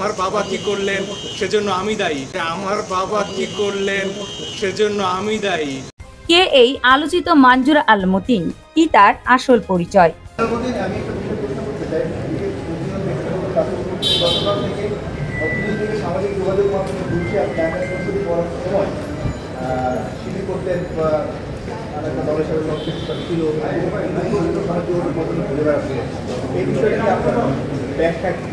আমার বাবা কি করলেন সেজন্য আমি দায়ী। আমার বাবা কি করলেন সেজন্য আমি দায়ী। কে এই আলোচিত মঞ্জুর আল মতিন, কি তার আসল পরিচয়? আমি একটা বিষয় প্রশ্ন করতে চাই। গতকাল থেকে সামাজিক যোগাযোগ মাধ্যমে ঘুরছে ক্যাম্পাস পড়ার সময় শিবির করতেন বা একটা দলের সাথে সংশ্লিষ্ট ছিল, ঘুরে বেড়াচ্ছে। এই বিষয়টি আপনার ব্যাখ্যা কি?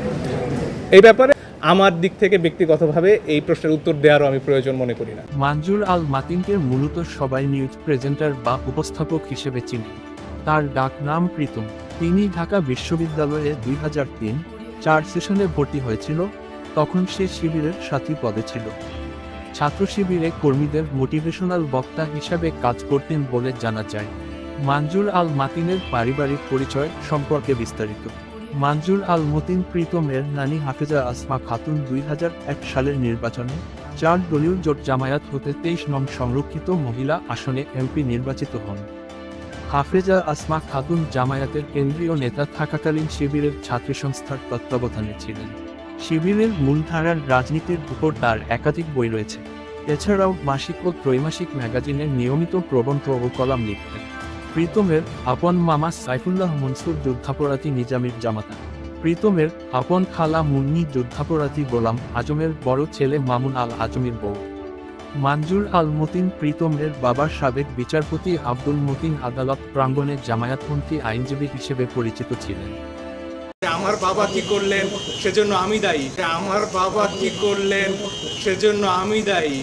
এই ব্যাপারে আমার দিক থেকে ব্যক্তিগতভাবে এই প্রশ্নের উত্তর দেওয়ারও আমি প্রয়োজন মনে করি না। মঞ্জুর আল মাতিনকে মূলত সবাই নিউজ প্রেজেন্টার বা উপস্থাপক হিসেবে চিনেন। তার ডাক নাম প্রীতম। তিনি ঢাকা বিশ্ববিদ্যালয়ে 2003-04 সেশনে ভর্তি হয়েছিল। তখন সে শিবিরের সাথী পদে ছিল। ছাত্র শিবিরে কর্মীদের মোটিভেশনাল বক্তা হিসাবে কাজ করতেন বলে জানা যায়। মঞ্জুর আল মাতিনের পারিবারিক পরিচয় সম্পর্কে বিস্তারিত। মঞ্জুর আল মতিন প্রীতমের নানি হাফেজা আসমা খাতুন 2001 সালের নির্বাচনে 4 দলীয় জোট জামায়াত হতে 23 নং সংরক্ষিত মহিলা আসনে এমপি নির্বাচিত হন। হাফেজা আসমা খাতুন জামায়াতের কেন্দ্রীয় নেতা থাকাকালীন শিবিরের ছাত্রী সংস্থার তত্ত্বাবধানে ছিলেন। শিবিরের মূলধারার রাজনীতির উপর তার একাধিক বই রয়েছে। এছাড়াও মাসিক ও ত্রৈমাসিক ম্যাগাজিনের নিয়মিত প্রবন্ধ ও কলাম লিখতেন। প্রীতমের আপন মামা সাইফুল্লাহ মনসুর যুদ্ধাপরাধী নিজামীর জামাতা। প্রীতমের আপন খালা মুন্নি যুদ্ধাপরাধী গোলাম আজমের বড় ছেলে মামুন আল আজমির বউ। মঞ্জুর আল মতিন প্রীতমের বাবার সাবেক বিচারপতি আব্দুল মতিন আদালত প্রাঙ্গণে জামায়াতপন্থী আইনজীবী হিসেবে পরিচিত ছিলেন। আমার বাবা কি করলেন সেজন্য আমি দায়ী। আমার বাবা কি করলেন সেজন্য আমি দায়ী।